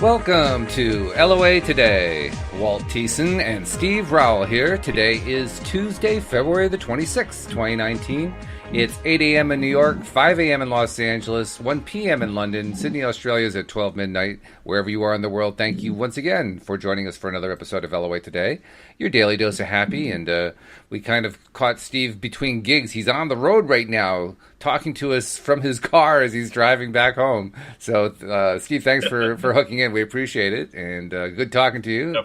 Welcome to LOA Today. Walt Thiessen and Steve Rowell here. Today is Tuesday, February the 26th, 2019. It's 8 a.m. in New York, 5 a.m. in Los Angeles, 1 p.m. in London. Sydney, Australia is at 12 midnight. Wherever you are in the world, thank you once again for joining us for another episode of LOA Today, your daily dose of happy. And we kind of caught Steve between gigs. He's on the road right now, talking to us from his car as he's driving back home. So, Steve, thanks for hooking in. We appreciate it, and good talking to you. No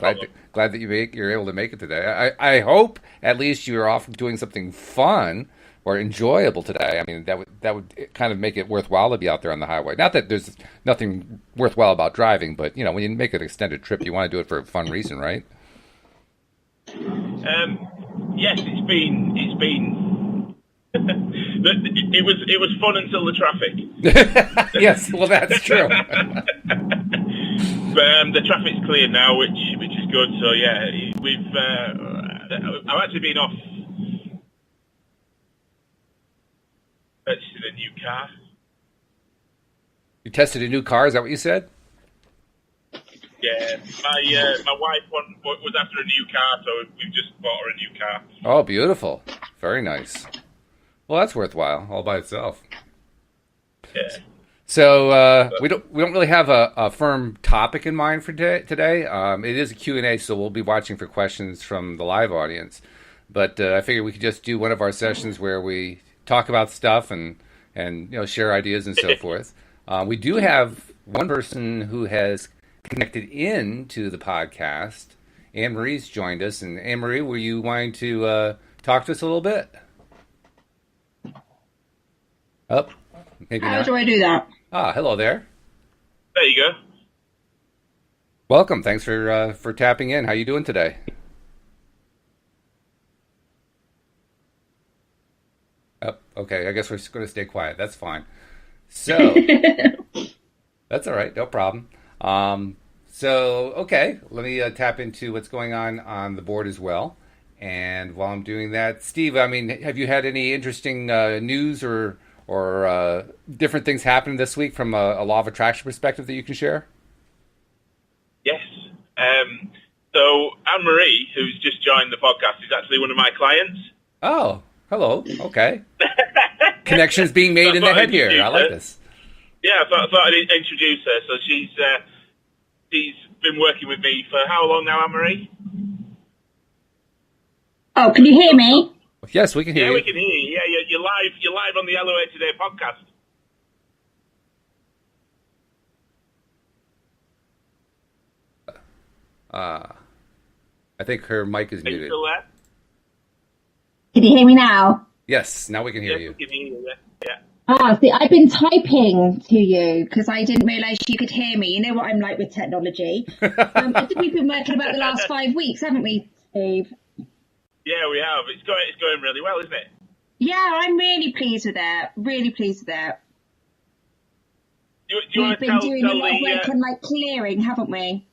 glad that you're able to make it today. I hope at least you're off doing something fun or enjoyable today. I mean, that would kind of make it worthwhile to be out there on the highway. Not that there's nothing worthwhile about driving, but you know, when you make an extended trip, you want to do it for a fun reason, right? Yes, it's been it was fun until the traffic. Yes, well, that's true. But the traffic's clear now, which is good. So yeah, I've actually been off purchasing a new car. You tested a new car? Is that what you said? Yeah, my wife was after a new car, so we've just bought her a new car. Oh, beautiful! Very nice. Well, that's worthwhile all by itself. Yeah. So we don't really have a firm topic in mind for today. It is a Q&A, so we'll be watching for questions from the live audience. But I figured we could just do one of our sessions where we talk about stuff and share ideas and so forth. We do have one person who has connected in to the podcast. Anne-Marie's joined us. And Anne-Marie, were you wanting to talk to us a little bit? Oh, maybe not. How do I do that? Ah, hello there. There you go. Welcome. Thanks for tapping in. How you doing today? Oh, okay. I guess we're just going to stay quiet. That's fine. So that's all right. No problem. Okay. Let me tap into what's going on the board as well. And while I'm doing that, Steve, I mean, have you had any interesting news or different things happening this week from a law of attraction perspective that you can share? Yes. So Anne-Marie, who's just joined the podcast, is actually one of my clients. Oh, hello. Okay. Connections being made in the head here. I like this. Yeah, I thought I'd introduce her. So she's been working with me for how long now, Anne-Marie? Oh, can you hear me? Yes, we can hear you. Yeah, we can hear you. Yeah, you're live on the LOA Today podcast. I think her mic is Are you muted. still there? Can you hear me now? Yes, now we can hear you. We can hear you. Yeah. See, I've been typing to you because I didn't realise you could hear me. You know what I'm like with technology. I think we've been working about the last 5 weeks, haven't we, Steve? Yeah, we have. It's going really well, isn't it? Yeah, I'm really pleased with it. Really pleased with it. Do you want to We've been doing a lot of work on like clearing, haven't we?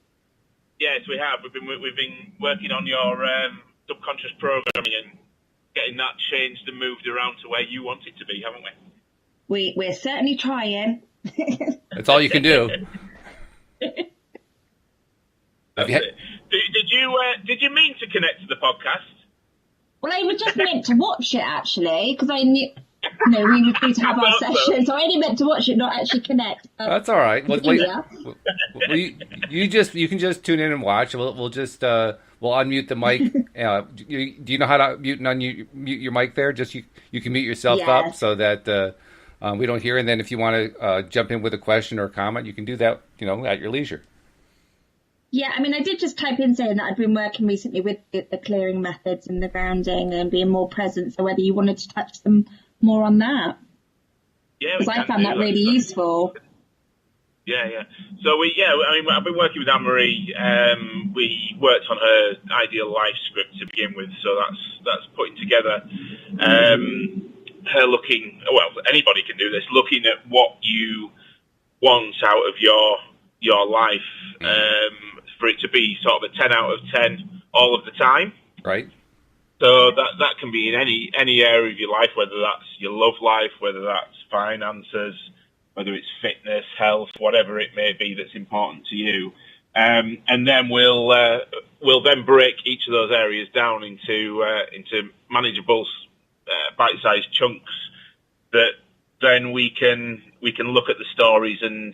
Yes, we have. We've been working on your subconscious programming and getting that changed and moved around to where you want it to be, haven't we? We're certainly trying. That's all you can do. That's it. Did you mean to connect to the podcast? Well, I was just meant to watch it actually because I knew. No, we were going to have our session, so I only meant to watch it, not actually connect. That's all right. Well, you can just tune in and watch. We'll unmute the mic. Do you know how to mute and mute your mic there? Just you can mute yourself up so that we don't hear. And then if you want to jump in with a question or a comment, you can do that. At your leisure. Yeah, I mean, I did just type in saying that I'd been working recently with the clearing methods and the grounding and being more present. So whether you wanted to touch them more on that. Yeah, because I found that really useful. Yeah. So I've been working with Anne-Marie. We worked on her ideal life script to begin with, so that's putting together her looking. Well, anybody can do this. Looking at what you want out of your life, for it to be sort of a 10 out of 10 all of the time. Right. So that can be in any area of your life, whether that's your love life, whether that's finances, whether it's fitness, health, whatever it may be that's important to you. And then we'll then break each of those areas down into manageable, bite-sized chunks that then we can look at the stories and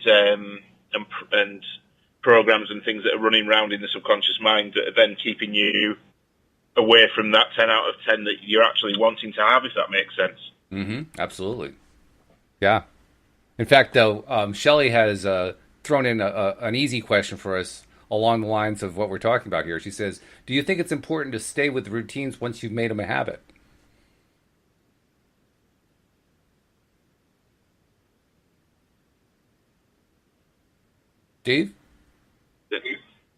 programs and things that are running around in the subconscious mind that are then keeping you away from that 10 out of 10 that you're actually wanting to have, if that makes sense. Mm-hmm. Absolutely. Yeah. In fact, though, Shelley has thrown in an easy question for us along the lines of what we're talking about here. She says, do you think it's important to stay with the routines once you've made them a habit? Steve?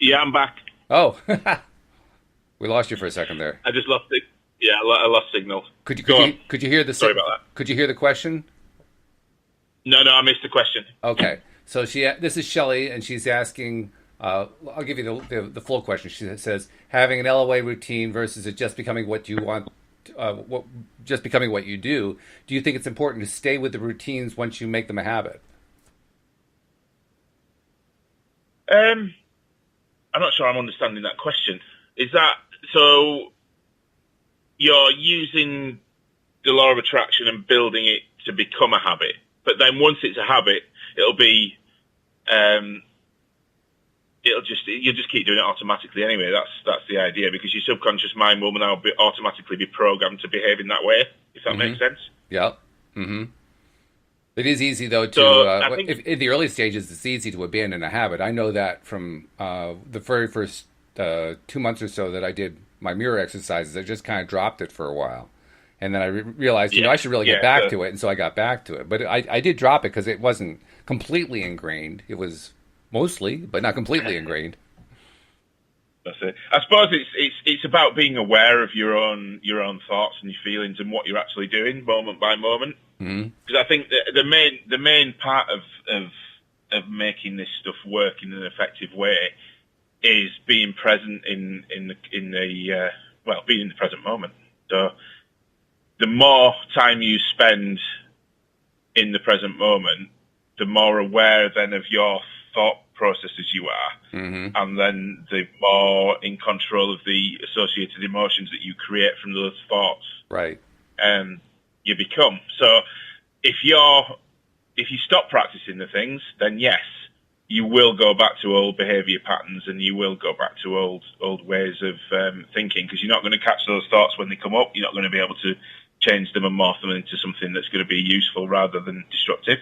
Yeah, I'm back. Oh, we lost you for a second there. I just lost it. Yeah, I lost signal. Could you hear the? Sorry about that. Could you hear the question? No, I missed the question. Okay, so this is Shelley, and she's asking. I'll give you the full question. She says, having an LOA routine versus it just becoming what you want, just becoming what you do. Do you think it's important to stay with the routines once you make them a habit? I'm not sure I'm understanding that question. Is that so? You're using the law of attraction and building it to become a habit, but then once it's a habit, you'll just keep doing it automatically anyway. That's the idea, because your subconscious mind will now automatically be programmed to behave in that way. If that makes sense. Yeah. Mm-hmm. It is easy, though, to in the early stages, it's easy to abandon a habit. I know that from the very first 2 months or so that I did my mirror exercises. I just kind of dropped it for a while. And then I realized, I should really get back to it. And so I got back to it. But I did drop it because it wasn't completely ingrained. It was mostly, but not completely ingrained. That's it. I suppose it's about being aware of your own thoughts and your feelings and what you're actually doing moment by moment. Because I think that the main part of making this stuff work in an effective way is being present in the being in the present moment. So the more time you spend in the present moment, the more aware then of your thought processes you are, and then the more in control of the associated emotions that you create from those thoughts. Right. You become. So if you stop practicing the things, then yes, you will go back to old behaviour patterns, and you will go back to old ways of thinking, because you're not going to catch those thoughts when they come up. You're not going to be able to change them and morph them into something that's going to be useful rather than destructive.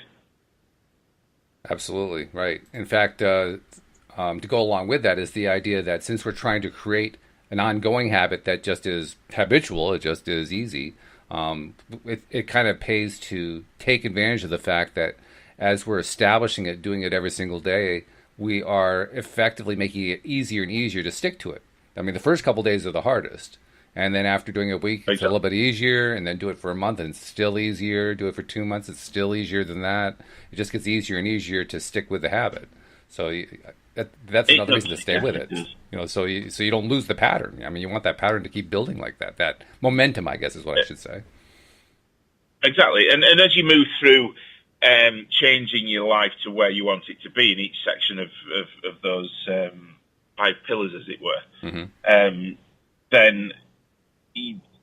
Absolutely, right. In fact, to go along with that is the idea that since we're trying to create an ongoing habit that just is habitual, it just is easy, it kind of pays to take advantage of the fact that as we're establishing it, doing it every single day, we are effectively making it easier and easier to stick to it. I mean, the first couple of days are the hardest. And then after doing it a week, it's a little bit easier. And then do it for a month, and it's still easier. Do it for 2 months, it's still easier than that. It just gets easier and easier to stick with the habit. So that's another reason to stay with it. So you don't lose the pattern. I mean, you want that pattern to keep building like that. That momentum, I guess, is what I should say. Exactly. And as you move through changing your life to where you want it to be in each section of those 5 pillars, as it were, then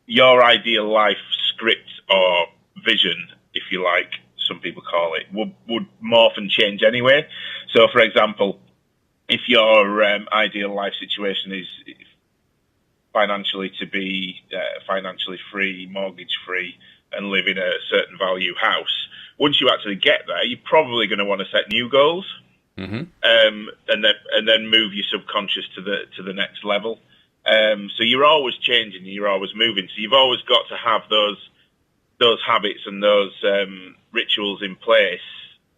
your ideal life script or vision, if you like, some people call it, would morph and change anyway. So, for example, if your ideal life situation is financially to be financially free, mortgage free, and live in a certain value house, once you actually get there, you're probably going to want to set new goals, and then move your subconscious to the next level. So you're always changing, you're always moving. So you've always got to have those habits and those rituals in place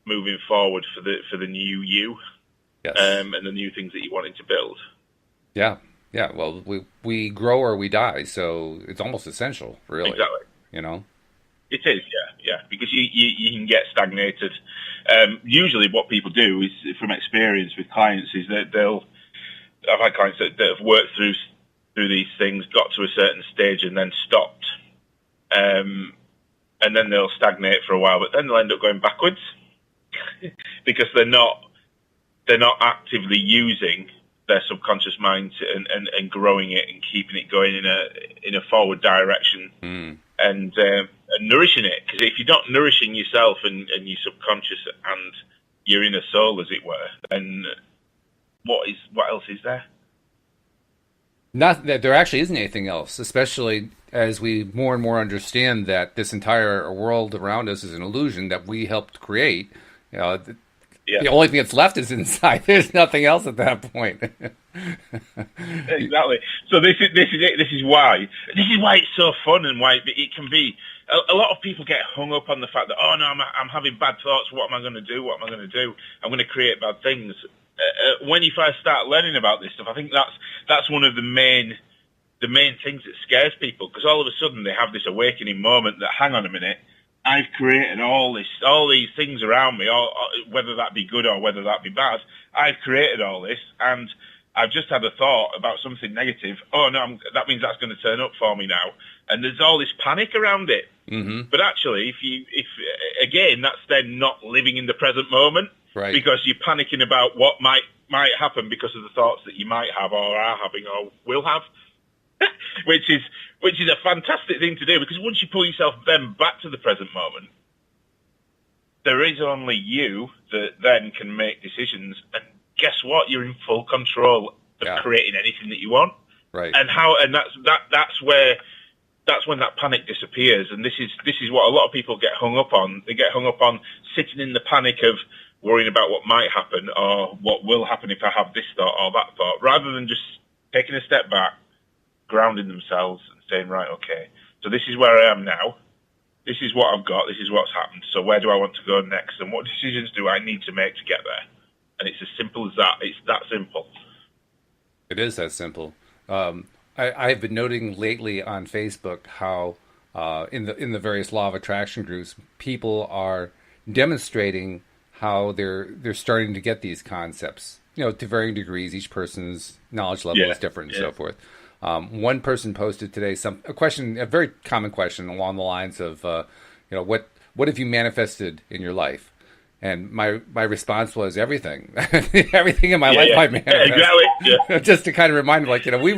moving forward for the new you, and the new things that you're wanting to build. Yeah. Well, we grow or we die, so it's almost essential, really. Exactly. It is, yeah, because you can get stagnated. Usually, what people do is, from experience with clients, is that I've had clients that have worked through these things, got to a certain stage, and then stopped, and then they'll stagnate for a while, but then they'll end up going backwards. because they're not actively using their subconscious mind and growing it and keeping it going in a forward direction and nourishing it. Because if you're not nourishing yourself and your subconscious and your inner soul, as it were, then what else is there? Not that there actually isn't anything else, especially as we more and more understand that this entire world around us is an illusion that we helped create. You know, the only thing that's left is inside. There's nothing else at that point. Exactly. So this is it. This is why it's so fun and why it can be. A lot of people get hung up on the fact that, oh no, I'm having bad thoughts. What am I going to do? What am I going to do? I'm going to create bad things. When you first start learning about this stuff, I think that's one of the main things that scares people, because all of a sudden they have this awakening moment that, hang on a minute, I've created all these things around me, or whether that be good or whether that be bad. I've created all this, and I've just had a thought about something negative. Oh no, that means that's going to turn up for me now, and there's all this panic around it. Mm-hmm. But actually, if again, that's then not living in the present moment, right? Because you're panicking about what might happen because of the thoughts that you might have, or are having, or will have. which is a fantastic thing to do, because once you pull yourself then back to the present moment, there is only you that then can make decisions, and guess what? You're in full control of creating anything that you want. Right. And that's when that panic disappears, and this is what a lot of people get hung up on. They get hung up on sitting in the panic of worrying about what might happen or what will happen if I have this thought or that thought, rather than just taking a step back, grounding themselves and saying, right, okay, so this is where I am now. This is what I've got. This is what's happened. So where do I want to go next? And what decisions do I need to make to get there? And it's as simple as that. It's that simple. It is that simple. I've been noting lately on Facebook how in the various law of attraction groups, people are demonstrating how they're starting to get these concepts. You know, to varying degrees. Each person's knowledge level is different and so forth. One person posted today a very common question along the lines of, what have you manifested in your life? And my response was everything, everything in my life I manifest. Exactly. Just to kind of remind them, we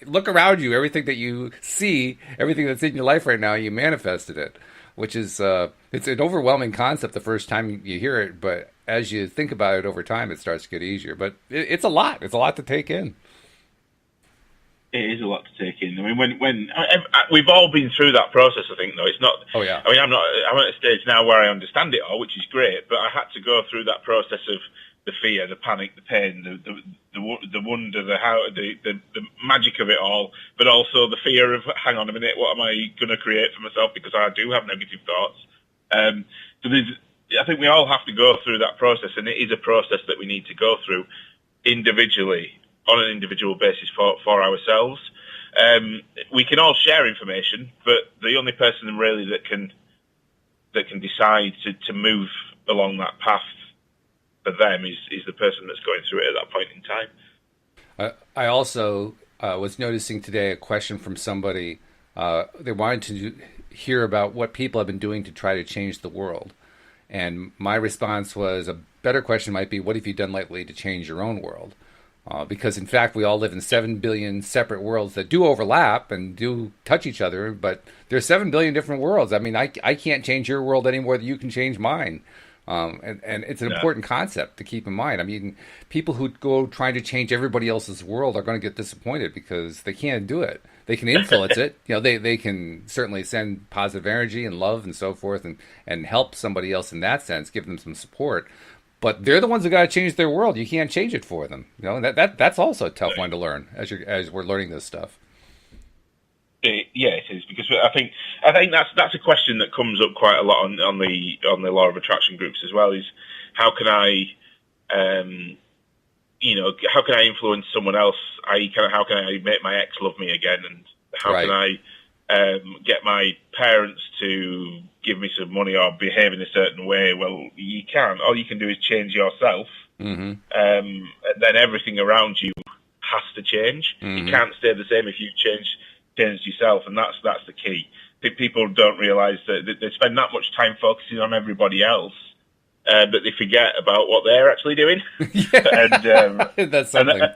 look around you, everything that you see, everything that's in your life right now, you manifested it, which is it's an overwhelming concept the first time you hear it, but as you think about it over time, it starts to get easier. But it's a lot. It's a lot to take in. It is a lot to take in. I mean, when we've all been through that process, I think, though. It's not. Oh yeah. I mean, I'm at a stage now where I understand it all, which is great. But I had to go through that process of the fear, the panic, the pain, the wonder, the magic of it all, but also the fear of, hang on a minute, what am I going to create for myself? Because I do have negative thoughts. So I think we all have to go through that process, and it is a process that we need to go through individually, on an individual basis for ourselves. We can all share information, but the only person really that can decide to move along that path for them is the person that's going through it at that point in time. I also was noticing today a question from somebody. They wanted to hear about what people have been doing to try to change the world. And my response was, a better question might be, what have you done lately to change your own world? Because, in fact, we all live in 7 billion separate worlds that do overlap and do touch each other, but there's 7 billion different worlds. I mean, I can't change your world any more than you can change mine. And it's an important concept to keep in mind. I mean, people who go trying to change everybody else's world are going to get disappointed because they can't do it. They can influence it. They can certainly send positive energy and love and so forth and help somebody else in that sense, give them some support. But they're the ones who got to change their world. You can't change it for them. That's also a tough one to learn as we're learning this stuff. Yeah, it is, because I think that's a question that comes up quite a lot on the law of attraction groups as well. Is how can I, how can I influence someone else? How can I make my ex love me again? And how can I get my parents to give me some money or behave in a certain way? Well, you can't. All you can do is change yourself. Mm-hmm. And then everything around you has to change. Mm-hmm. You can't stay the same if you change yourself, and that's the key. I think people don't realise that they spend that much time focusing on everybody else but they forget about what they're actually doing. That's something. And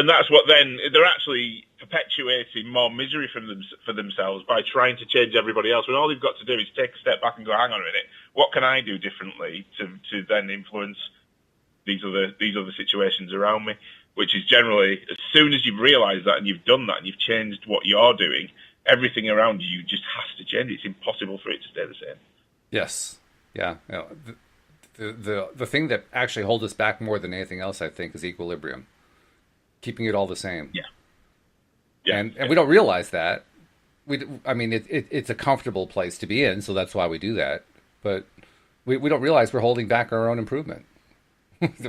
that's what then they're actually perpetuating more misery for themselves by trying to change everybody else. When all they've got to do is take a step back and go, hang on a minute, what can I do differently to then influence these other situations around me? Which is generally, as soon as you've realised that and you've done that and you've changed what you're doing, everything around you just has to change. It's impossible for it to stay the same. Yes. Yeah. The thing that actually holds us back more than anything else, I think, is equilibrium. Keeping it all the same. Yeah. And we don't realize that. It's a comfortable place to be in, so that's why we do that. But we don't realize we're holding back our own improvement.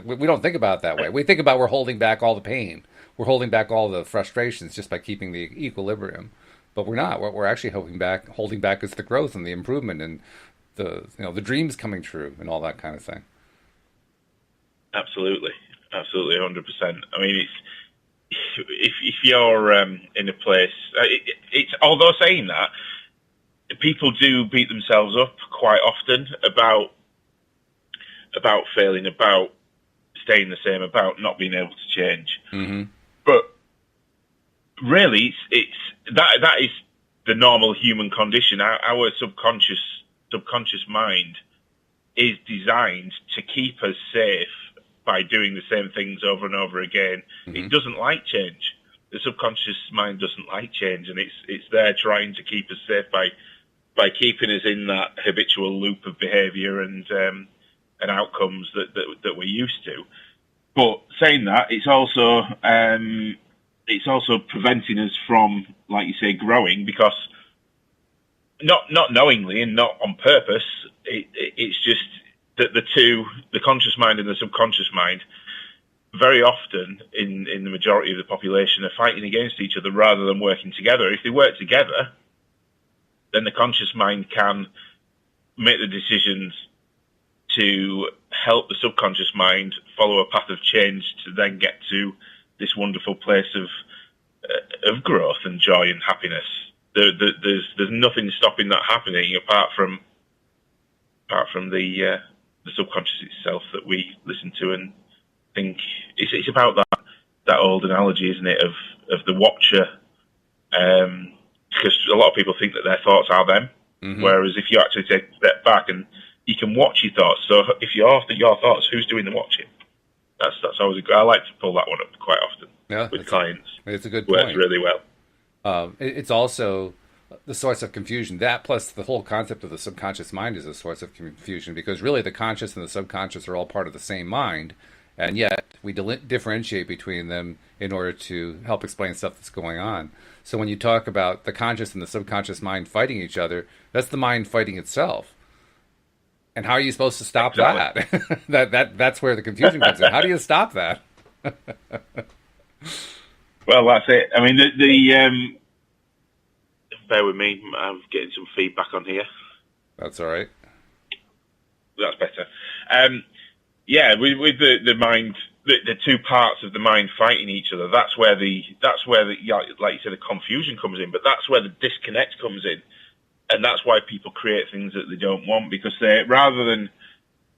We don't think about it that way. We think about we're holding back all the pain. We're holding back all the frustrations just by keeping the equilibrium. But we're not. What we're actually holding back is the growth and the improvement and the dreams coming true and all that kind of thing. Absolutely, 100%. I mean, if you're in a place, it's although saying that, people do beat themselves up quite often about failing, about staying the same, about not being able to change. Mm-hmm. But really, it's that is the normal human condition. Our subconscious mind is designed to keep us safe by doing the same things over and over again. Mm-hmm. It doesn't like change. The subconscious mind doesn't like change, and it's there trying to keep us safe by keeping us in that habitual loop of behaviour and outcomes that we're used to. But saying that, it's also preventing us from, like you say, growing, because not knowingly and not on purpose. It's just that the conscious mind and the subconscious mind, very often in the majority of the population, are fighting against each other rather than working together. If they work together, then the conscious mind can make the decisions to help the subconscious mind follow a path of change to then get to this wonderful place of growth and joy and happiness. There's nothing stopping that happening apart from the subconscious itself that we listen to and think. It's about that old analogy, isn't it, of the watcher, because a lot of people think that their thoughts are them, mm-hmm. Whereas if you actually take a step back and you can watch your thoughts. So if you're after your thoughts, who's doing the watching? That's always I like to pull that one up quite often with clients. It's a good point. Works really well. It's also the source of confusion. That plus the whole concept of the subconscious mind is a source of confusion, because really the conscious and the subconscious are all part of the same mind, and yet we differentiate between them in order to help explain stuff that's going on. So when you talk about the conscious and the subconscious mind fighting each other, that's the mind fighting itself. And how are you supposed to stop that? That's where the confusion comes in. How do you stop that? Well, that's it. I mean, bear with me. I'm getting some feedback on here. That's all right. That's better. With the mind, the two parts of the mind fighting each other. That's where the like you said, the confusion comes in. But that's where the disconnect comes in. And that's why people create things that they don't want, because rather than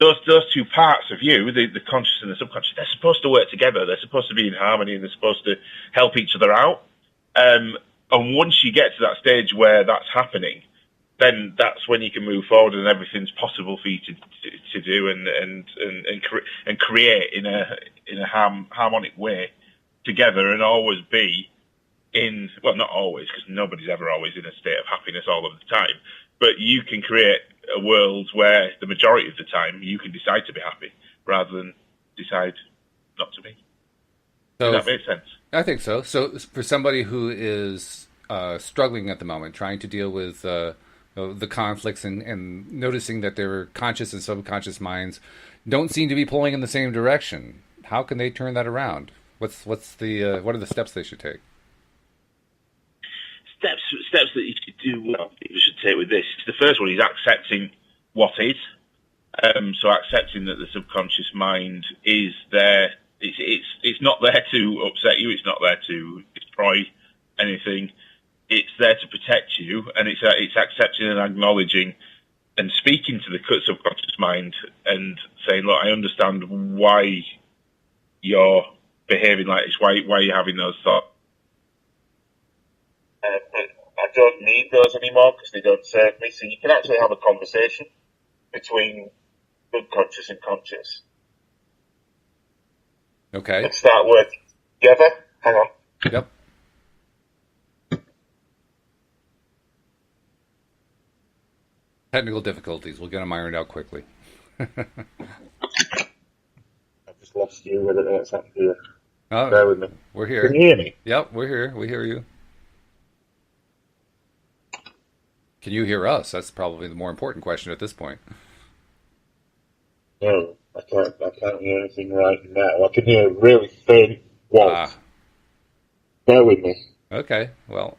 those two parts of you, the conscious and the subconscious, they're supposed to work together. They're supposed to be in harmony, and they're supposed to help each other out. And once you get to that stage where that's happening, then that's when you can move forward, and everything's possible for you to do and create in a harmonic way together, and always be. Not always, because nobody's ever always in a state of happiness all of the time, but you can create a world where the majority of the time you can decide to be happy rather than decide not to be. So, does that make sense? I think so. So for somebody who is struggling at the moment, trying to deal with the conflicts and noticing that their conscious and subconscious minds don't seem to be pulling in the same direction, how can they turn that around? What are the steps they should take? Steps that you should do. Well, you should take with this. The first one is accepting what is. So accepting that the subconscious mind is there. It's not there to upset you. It's not there to destroy anything. It's there to protect you, and it's accepting and acknowledging and speaking to the subconscious mind and saying, look, I understand why you're behaving like this, why you're having those thoughts. But I don't need those anymore because they don't serve me. So you can actually have a conversation between unconscious and conscious. Okay. And start working together. Hang on. Yep. Technical difficulties. We'll get them ironed out quickly. I've just lost you with it. That's happened here. Oh, Bear with me. we're here. Can you hear me? Yep, we're here. We hear you. Can you hear us? That's probably the more important question at this point. No, I can't hear anything right now. I can hear a really faint waltz. Bear with me. Okay, well,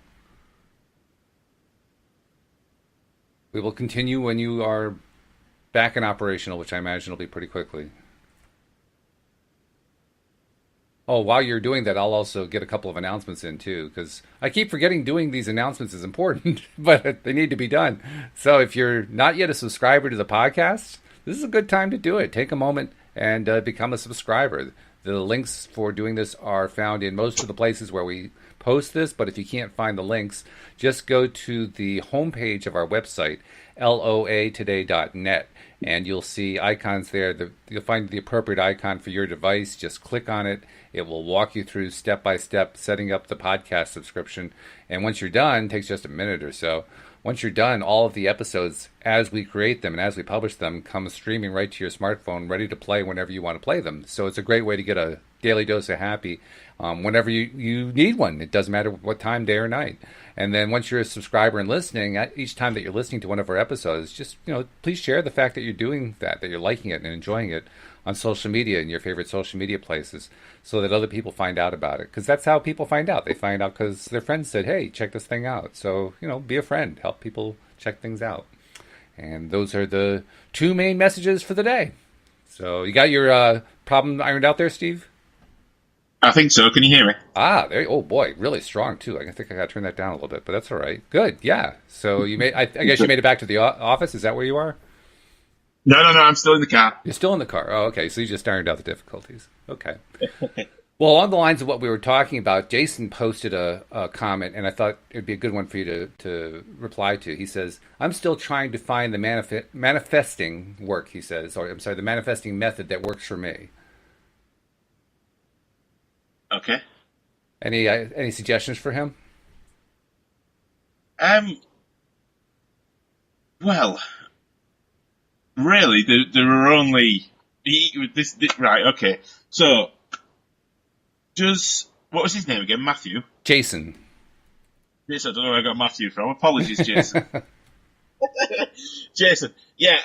we will continue when you are back and operational, which I imagine will be pretty quickly. Oh, while you're doing that, I'll also get a couple of announcements in too, because I keep forgetting doing these announcements is important, but they need to be done. So if you're not yet a subscriber to the podcast, this is a good time to do it. Take a moment and become a subscriber. The links for doing this are found in most of the places where we post this, but if you can't find the links, just go to the homepage of our website, loatoday.net, and you'll see icons there. You'll find the appropriate icon for your device. Just click on it. It will walk you through step by step setting up the podcast subscription. And once you're done, it takes just a minute or so. Once you're done, all of the episodes, as we create them and as we publish them, come streaming right to your smartphone, ready to play whenever you want to play them. So it's a great way to get a daily dose of happy whenever you need one. It doesn't matter what time, day or night. And then once you're a subscriber and listening, each time that you're listening to one of our episodes, just, please share the fact that you're doing that you're liking it and enjoying it on social media in your favorite social media places so that other people find out about it. Because that's how people find out. They find out because their friends said, hey, check this thing out. So, be a friend. Help people check things out. And those are the two main messages for the day. So you got your problem ironed out there, Steve? I think so. Can you hear me? Oh boy, really strong too. I think I got to turn that down a little bit, but that's all right. Good, yeah. So you made. I guess you made it back to the office. Is that where you are? No. I'm still in the car. You're still in the car. Oh, okay. So you just ironed out the difficulties. Okay. Well, along the lines of what we were talking about, Jason posted a comment, and I thought it'd be a good one for you to reply to. He says, "I'm still trying to find the manifesting work." He says, the manifesting method that works for me. Okay. Any suggestions for him? Well, really, there are only this. Right. Okay. So, what was his name again? Matthew. Jason. Yes, I don't know where I got Matthew from. Apologies, Jason. Jason. Yeah.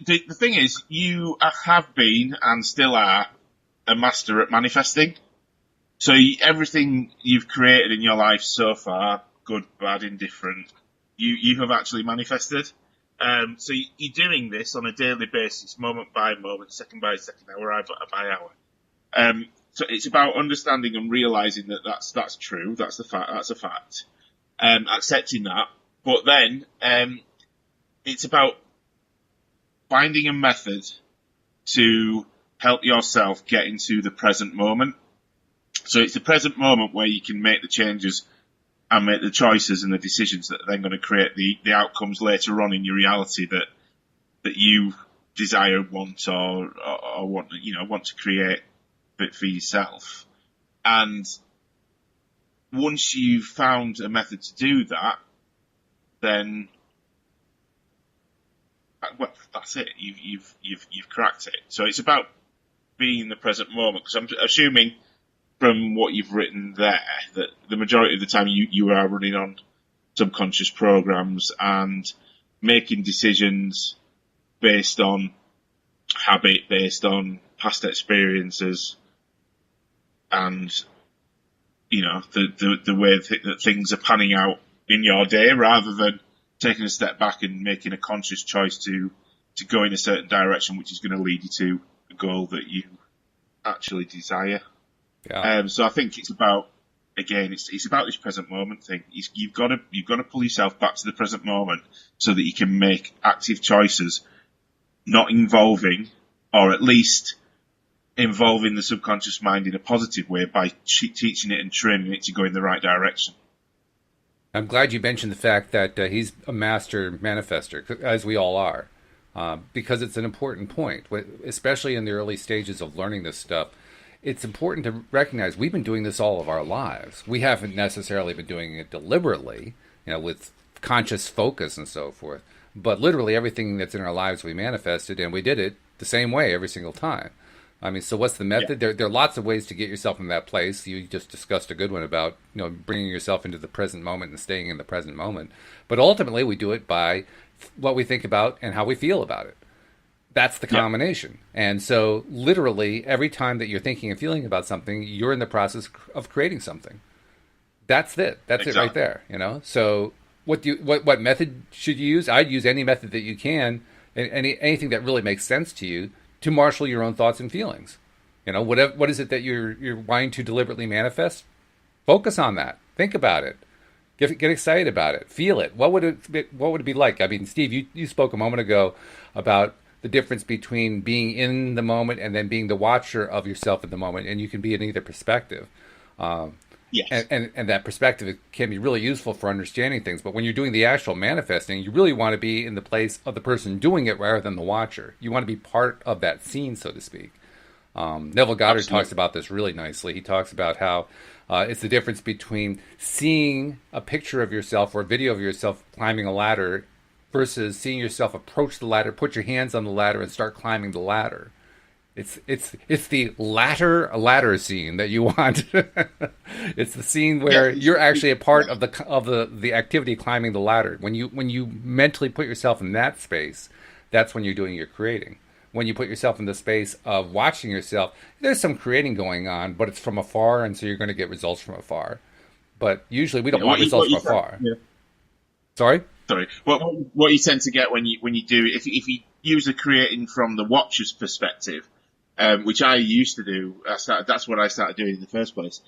The thing is, you have been and still are a master at manifesting. So everything you've created in your life so far, good, bad, indifferent, you have actually manifested. So you're doing this on a daily basis, moment by moment, second by second, hour by hour. So it's about understanding and realizing that that's true. That's a fact. Accepting that, but then it's about finding a method to help yourself get into the present moment. So it's the present moment where you can make the changes and make the choices and the decisions that are then going to create the outcomes later on in your reality that you desire, want, or want to create for yourself. And once you've found a method to do that, then that's it. You've cracked it. So it's about being in the present moment. Because I'm assuming from what you've written there that the majority of the time you are running on subconscious programs and making decisions based on habit, based on past experiences, and the way that things are panning out in your day, rather than taking a step back and making a conscious choice to go in a certain direction, which is going to lead you to a goal that you actually desire. Yeah. So I think it's about again, it's about this present moment thing. You've got to pull yourself back to the present moment so that you can make active choices, not involving, or at least involving the subconscious mind in a positive way by teaching it and training it to go in the right direction. I'm glad you mentioned the fact that he's a master manifester, as we all are, because it's an important point, especially in the early stages of learning this stuff. It's important to recognize we've been doing this all of our lives. We haven't necessarily been doing it deliberately, with conscious focus and so forth. But literally everything that's in our lives we manifested, and we did it the same way every single time. I mean, so what's the method? Yeah. There are lots of ways to get yourself in that place. You just discussed a good one about, bringing yourself into the present moment and staying in the present moment. But ultimately, we do it by what we think about and how we feel about it. That's the combination. Yeah. And so literally every time that you're thinking and feeling about something, you're in the process of creating something. That's it. That's exactly. It right there, So what method should you use? I'd use any method that you can, anything that really makes sense to you, to marshal your own thoughts and feelings. What is it that you're wanting to deliberately manifest? Focus on that. Think about it. Get excited about it. Feel it. What would it be like? I mean, Steve, you spoke a moment ago about the difference between being in the moment and then being the watcher of yourself in the moment, and you can be in either perspective. Yes. And that perspective can be really useful for understanding things. But when you're doing the actual manifesting, you really want to be in the place of the person doing it rather than the watcher. You want to be part of that scene, so to speak. Neville Goddard Absolutely. talks about this really nicely. He talks about how it's the difference between seeing a picture of yourself or a video of yourself climbing a ladder versus seeing yourself approach the ladder, put your hands on the ladder, and start climbing the ladder. It's the ladder scene that you want. It's the scene where you're actually a part of the activity climbing the ladder. When you mentally put yourself in that space, that's when you're doing your creating. When you put yourself in the space of watching yourself, there's some creating going on, but it's from afar, and so you're going to get results from afar. But usually we don't want results from afar. Yeah. Sorry. What you tend to get when you do, if you use the creating from the watcher's perspective, which I used to do, that's what I started doing in the first place.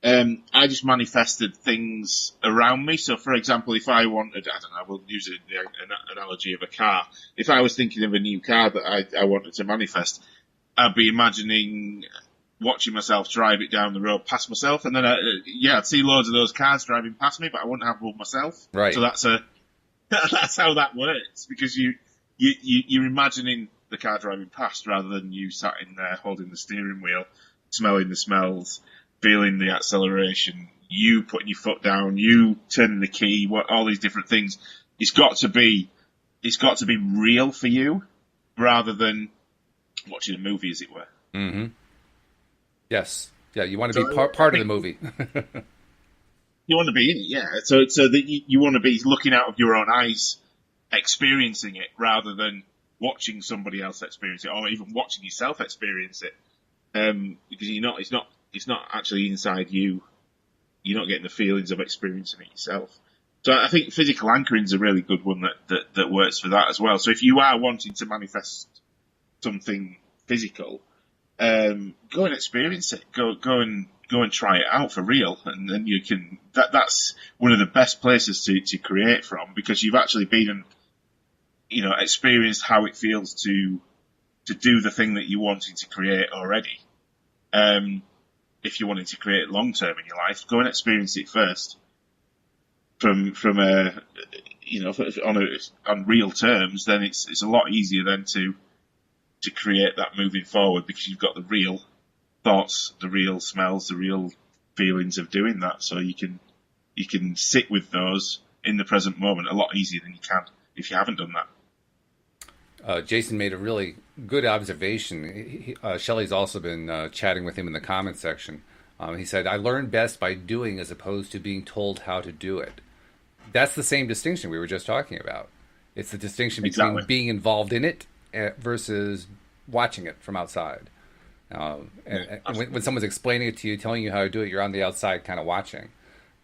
I just manifested things around me. So, for example, if I wanted, I don't know, we'll use an analogy of a car. If I was thinking of a new car that I wanted to manifest, I'd be imagining watching myself drive it down the road past myself, and then I'd see loads of those cars driving past me, but I wouldn't have one myself. Right. So that's how that works, because you're imagining the car driving past rather than you sat in there holding the steering wheel, smelling the smells, feeling the acceleration, you putting your foot down, you turning the key, all these different things. It's got to be real for you rather than watching a movie, as it were. Mm-hmm. Yes. Yeah, you want to be part of the movie. You want to be in it, yeah. So that you want to be looking out of your own eyes, experiencing it, rather than watching somebody else experience it, or even watching yourself experience it. Because it's not actually inside you. You're not getting the feelings of experiencing it yourself. So I think physical anchoring is a really good one that works for that as well. So if you are wanting to manifest something physical, go and experience it. Go and try it out for real, and then you can. That's one of the best places to create from, because you've actually been and experienced how it feels to do the thing that you're wanting to create already. If you're wanting to create long term in your life, go and experience it first. From on real terms, then it's a lot easier then to create that moving forward, because you've got the real thoughts, the real smells, the real feelings of doing that. So you can sit with those in the present moment a lot easier than you can if you haven't done that. Jason made a really good observation. Shelley's also been chatting with him in the comments section. He said, I learn best by doing as opposed to being told how to do it. That's the same distinction we were just talking about. It's the distinction between being involved in it versus watching it from outside. And when someone's explaining it to you, telling you how to do it, you're on the outside kind of watching.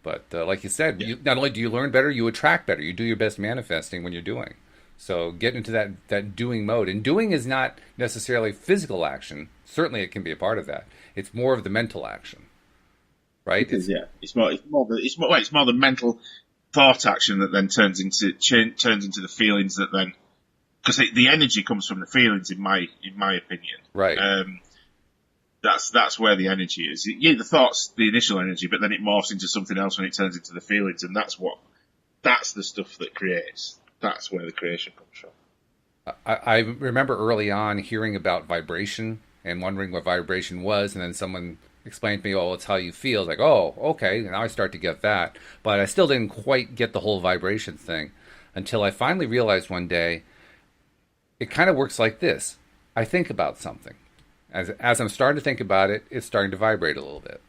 But like you said, not only do you learn better, you attract better. You do your best manifesting when you're doing. So get into that doing mode. And doing is not necessarily physical action. Certainly it can be a part of that. It's more of the mental action. right? It's more the mental thought action that then turns into the feelings that then, because the energy comes from the feelings, in my opinion. Right. That's where the energy is. Yeah, the thoughts, the initial energy, but then it morphs into something else when it turns into the feelings, and that's the stuff that creates. That's where the creation comes from. I remember early on hearing about vibration and wondering what vibration was, and then someone explained to me, "Oh, it's how you feel." Like, oh, okay, now I start to get that, but I still didn't quite get the whole vibration thing until I finally realized one day it kind of works like this. I think about something. As I'm starting to think about it, it's starting to vibrate a little bit.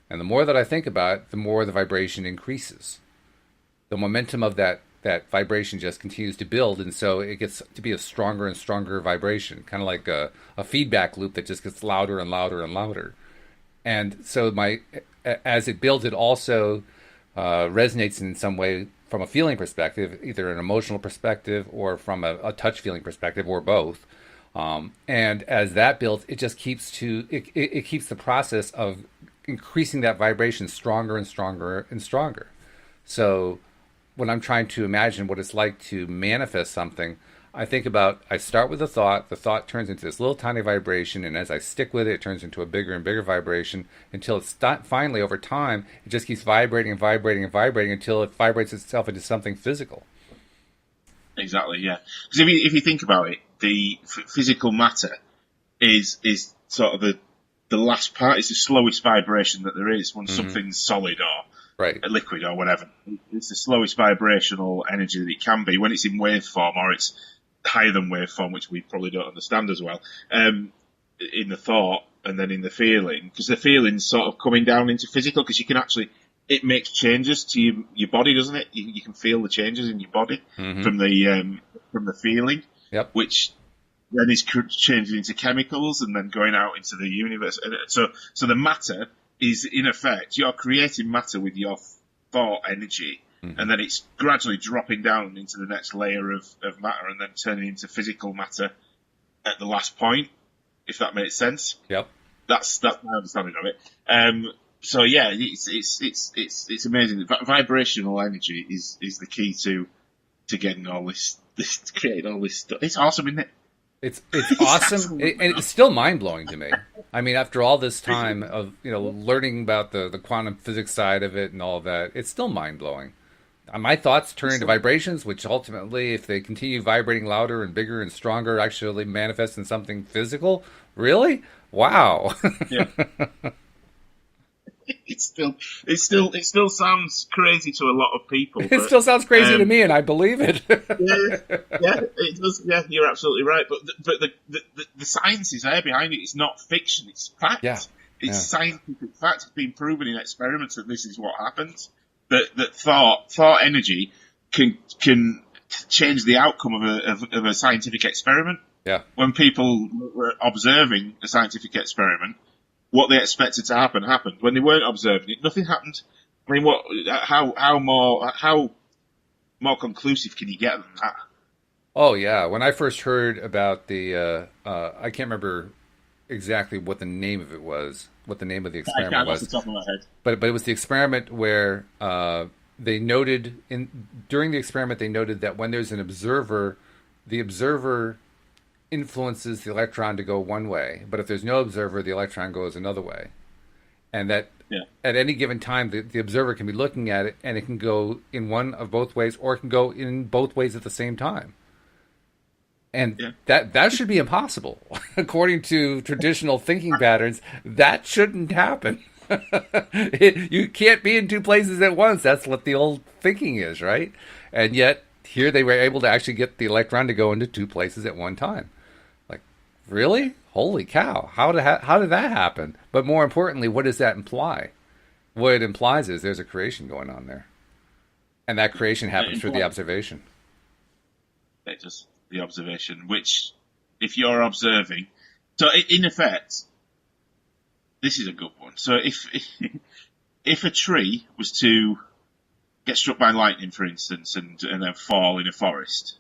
And the more that I think about it, the more the vibration increases. The momentum of that vibration just continues to build, and so it gets to be a stronger and stronger vibration, kind of like a feedback loop that just gets louder and louder and louder. And so as it builds, it also resonates in some way from a feeling perspective, either an emotional perspective or from a touch feeling perspective, or both. And as that builds, it just keeps it keeps the process of increasing that vibration stronger and stronger and stronger. So when I'm trying to imagine what it's like to manifest something, I start with a thought, the thought turns into this little tiny vibration, and as I stick with it, it turns into a bigger and bigger vibration until finally, over time, it just keeps vibrating and vibrating and vibrating until it vibrates itself into something physical. Exactly, yeah. Because if you think about it, the physical matter is sort of the last part. It's the slowest vibration that there is when something's solid or a liquid or whatever. It's the slowest vibrational energy that it can be when it's in waveform, or it's higher than waveform, which we probably don't understand as well, in the thought and then in the feeling, because the feeling's sort of coming down into physical, because you can actually, it makes changes to your body, doesn't it? You can feel the changes in your body from the feeling, which then is changing into chemicals and then going out into the universe. And so the matter is, in effect, you're creating matter with your thought energy, and then it's gradually dropping down into the next layer of matter and then turning into physical matter at the last point, if that makes sense. Yep. That's my understanding of it. So yeah, it's amazing. Vibrational energy is the key to getting all this creating all this stuff. It's awesome, isn't it? It's awesome, and it's still mind blowing to me. I mean, after all this time of learning about the quantum physics side of it and all of that, it's still mind blowing. My thoughts turn into vibrations, which ultimately, if they continue vibrating louder and bigger and stronger, actually manifest in something physical. Really? Wow. Yeah. It still sounds crazy to a lot of people. It still sounds crazy to me, and I believe it. yeah, it does. Yeah, you're absolutely right. But the science is there behind it. It's not fiction. It's fact. Yeah. It's scientific fact. It's been proven in experiments that this is what happens. That thought energy can change the outcome of a scientific experiment. Yeah. When people were observing a scientific experiment, what they expected to happen happened. When they weren't observing it, nothing happened. I mean, how more conclusive can you get than that? Oh yeah. When I first heard about the, I can't remember exactly what the name of it was, what the name of the experiment was. Off the top of my head. But it was the experiment where they noted during the experiment they noted that when there's an observer, the observer influences the electron to go one way, but if there's no observer, the electron goes another way. And that at any given time, the observer can be looking at it, and it can go in one of both ways, or it can go in both ways at the same time. And that should be impossible. According to traditional thinking patterns, that shouldn't happen. You can't be in two places at once. That's what the old thinking is, right? And yet, here they were able to actually get the electron to go into two places at one time. Really? Holy cow. How did that happen? But more importantly, what does that imply? What it implies is there's a creation going on there. And that creation happens through the observation. It's just the observation, which, if you're observing... So, in effect, this is a good one. So, if a tree was to get struck by lightning, for instance, and then fall in a forest,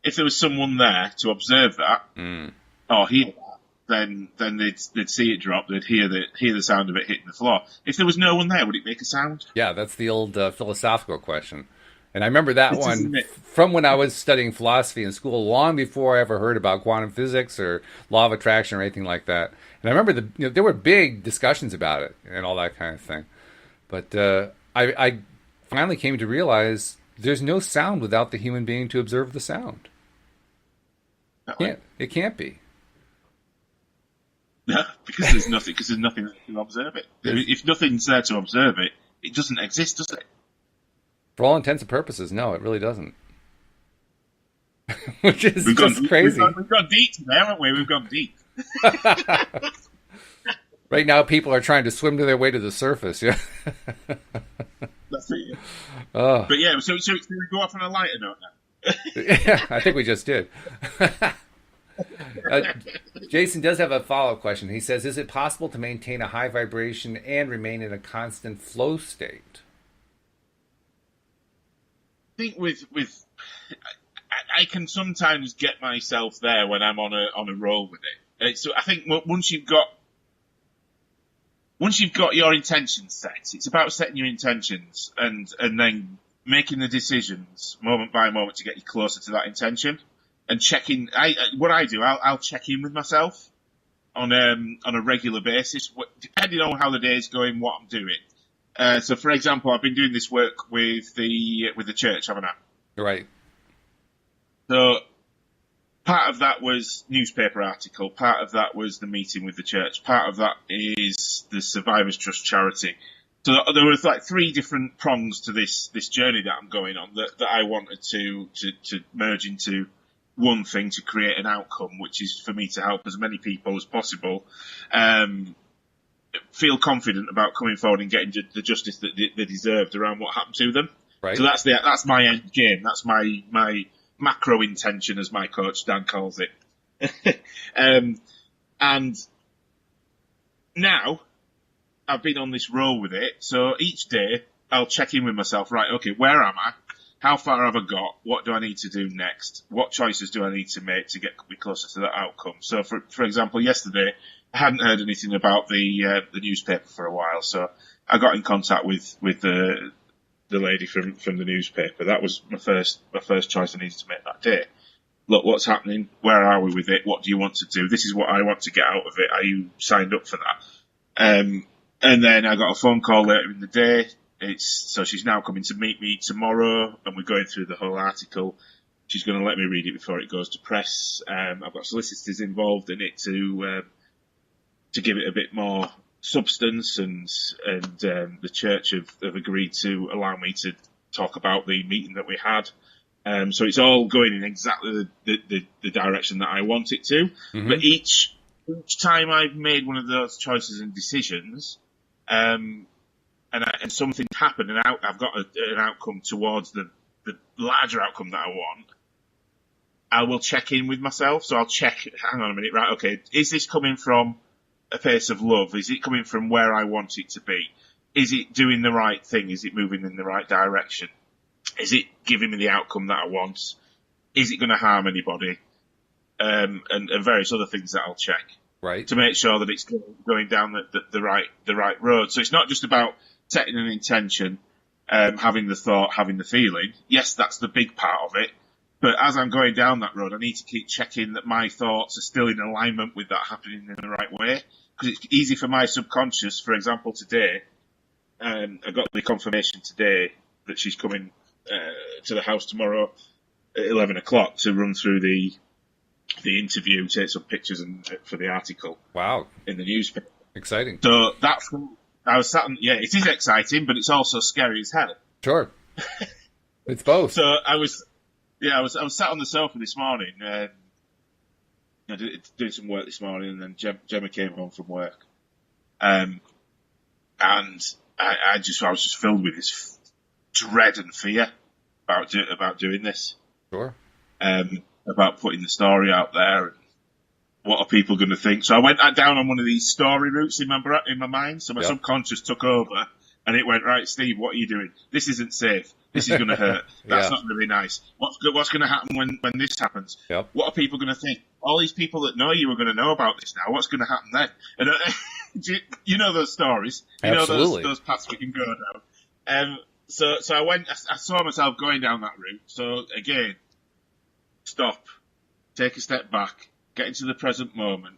if there was someone there to observe that... or hear then they'd see it drop. They'd hear the sound of it hitting the floor. If there was no one there, would it make a sound? Yeah, that's the old philosophical question. And I remember that This one isn't it. from when I was studying philosophy in school, long before I ever heard about quantum physics or law of attraction or anything like that. And I remember there were big discussions about it and all that kind of thing. But I finally came to realize there's no sound without the human being to observe the sound. It can't be. No, because there's nothing to observe it. If nothing's there to observe it, it doesn't exist, does it? For all intents and purposes, no, it really doesn't. Which is just crazy. We've gone deep today, haven't we? We've gone deep. Right now, people are trying to swim to their way to the surface. Yeah. That's it. Oh. But yeah, so we go off on a lighter note now. Yeah, I think we just did. Jason does have a follow-up question. He says, is it possible to maintain a high vibration and remain in a constant flow state? I think with I can sometimes get myself there when I'm on a roll with it. So I think once you've got your intentions set, it's about setting your intentions and then making the decisions moment by moment to get you closer to that intention and checking. I'll check in with myself on a regular basis, depending on how the day's going, what I'm doing. So, for example, I've been doing this work with the church, haven't I? Right. So, part of that was newspaper article. Part of that was the meeting with the church. Part of that is the Survivors Trust charity. So there were like 3 different prongs to this journey that I'm going on that I wanted to merge into one thing to create an outcome, which is for me to help as many people as possible. Feel confident about coming forward and getting the justice that they deserved around what happened to them. Right. So that's my end game. That's my macro intention, as my coach Dan calls it. And now I've been on this roll with it. So each day I'll check in with myself. Right, okay, where am I? How far have I got? What do I need to do next? What choices do I need to make to get me closer to that outcome? So, for example, yesterday I hadn't heard anything about the newspaper for a while, so I got in contact with the lady from the newspaper. That was my first choice I needed to make that day. Look, what's happening? Where are we with it? What do you want to do? This is what I want to get out of it. Are you signed up for that? And then I got a phone call later in the day. So she's now coming to meet me tomorrow, and we're going through the whole article. She's going to let me read it before it goes to press. I've got solicitors involved in it to give it a bit more substance, and the church have agreed to allow me to talk about the meeting that we had. So it's all going in exactly the direction that I want it to. Mm-hmm. But each time I've made one of those choices and decisions, and something happened, and I've got an outcome towards the larger outcome that I want, I will check in with myself. So I'll check, hang on a minute, right, okay, is this coming from a place of love? Is it coming from where I want it to be? Is it doing the right thing? Is it moving in the right direction? Is it giving me the outcome that I want? Is it going to harm anybody? And various other things that I'll check. Right. To make sure that it's going down the right road. So it's not just about setting an intention, having the thought, having the feeling. Yes, that's the big part of it. But as I'm going down that road, I need to keep checking that my thoughts are still in alignment with that happening in the right way. Because it's easy for my subconscious. For example, today, I got the confirmation today that she's coming to the house tomorrow at 11 o'clock to run through the interview, take some pictures for the article. Wow. In the newspaper. Exciting. So that's, I was sat on, it is exciting, but it's also scary as hell. Sure. It's both. So I was sat on the sofa this morning, doing some work this morning, and then Gemma came home from work. And I was just filled with this dread and fear about doing this. Sure. About putting the story out there, and what are people going to think? So I went down on one of these story routes in my mind. So my subconscious took over, and it went, right, Steve, what are you doing? This isn't safe. This is going to hurt. That's not going to be nice. What's going to happen when this happens? Yep. What are people going to think? all these people that know you are going to know about this now. What's going to happen then? And you know those stories. You Absolutely. know those paths we can go down. So I saw myself going down that route. So again, stop, take a step back, get into the present moment.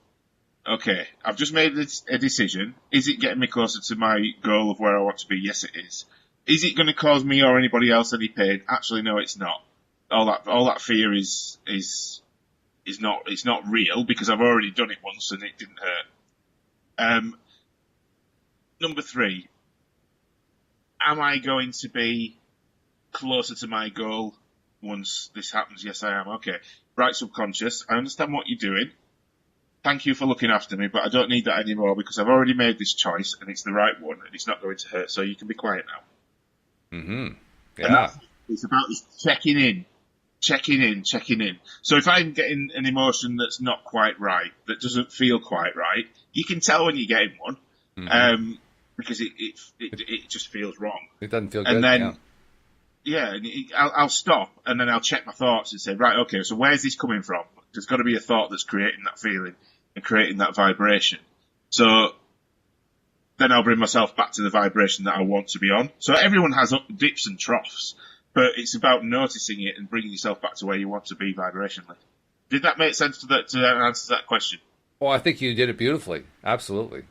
Okay, I've just made a decision. Is it getting me closer to my goal of where I want to be? Yes, it is. Is it going to cause me or anybody else any pain? Actually, no, it's not. All that fear is not, it's not real, because I've already done it once and it didn't hurt. Number 3, am I going to be closer to my goal once this happens? Yes, I am. Okay, right, subconscious, I understand what you're doing. Thank you for looking after me, but I don't need that anymore, because I've already made this choice and it's the right one and it's not going to hurt, so you can be quiet now. Mm-hmm. Yeah. And it's about this checking in. So if I'm getting an emotion that's not quite right, that doesn't feel quite right, you can tell when you're getting one, because it just feels wrong. It doesn't feel good. And then, I'll stop and then I'll check my thoughts and say, right, okay, so where's this coming from? There's got to be a thought that's creating that feeling and creating that vibration. So then I'll bring myself back to the vibration that I want to be on. So everyone has dips and troughs, but it's about noticing it and bringing yourself back to where you want to be vibrationally. Did that make sense to answer that question? Well, I think you did it beautifully. Absolutely.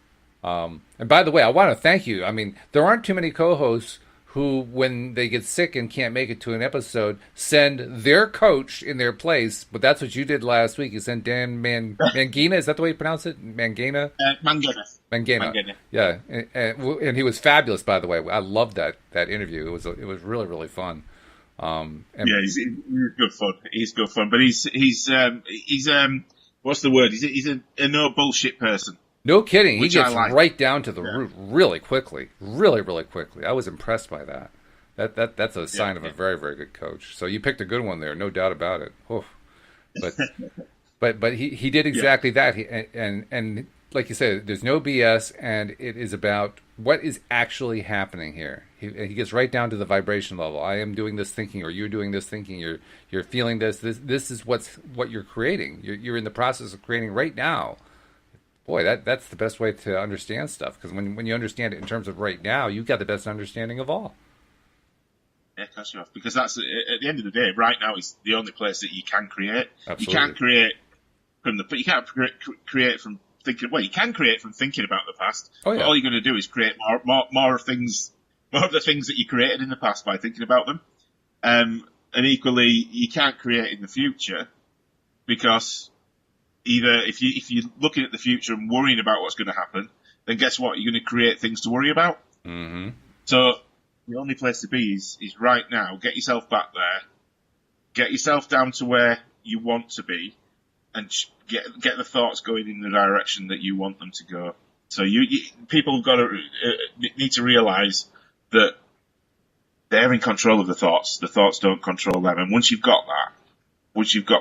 And by the way, I want to thank you. I mean, there aren't too many co-hosts who, when they get sick and can't make it to an episode, send their coach in their place. But that's what you did last week. You sent Dan Mangina. Is that the way you pronounce it? Mangina? Mangina. Yeah, and he was fabulous, by the way. I loved that interview. It was really, really fun. He's good fun. He's good fun, but he's what's the word? He's a no bullshit person. No kidding. He gets right down to the root really quickly. Really, really quickly. I was impressed by that. That's a sign of a very, very good coach. So you picked a good one there, no doubt about it. Oof. But he did exactly that. And like you said, there's no BS, and it is about what is actually happening here. He gets right down to the vibration level. I am doing this thinking, or you're doing this thinking. You're feeling this. This is what you're creating. You're in the process of creating right now. Boy, that's the best way to understand stuff, because when you understand it in terms of right now, you've got the best understanding of all. Yeah, cuts you off, because that's at the end of the day. Right now is the only place that you can create. Absolutely. You can't create create from thinking. Well, you can create from thinking about the past. Oh, yeah. But all you're going to do is create more of things, more of the things that you created in the past by thinking about them. And equally, you can't create in the future, because either if you're looking at the future and worrying about what's going to happen, then guess what? You're going to create things to worry about. Mm-hmm. So the only place to be is right now. Get yourself back there. Get yourself down to where you want to be, and get the thoughts going in the direction that you want them to go. So people have got to need to realise that they're in control of the thoughts. The thoughts don't control them. And once you've got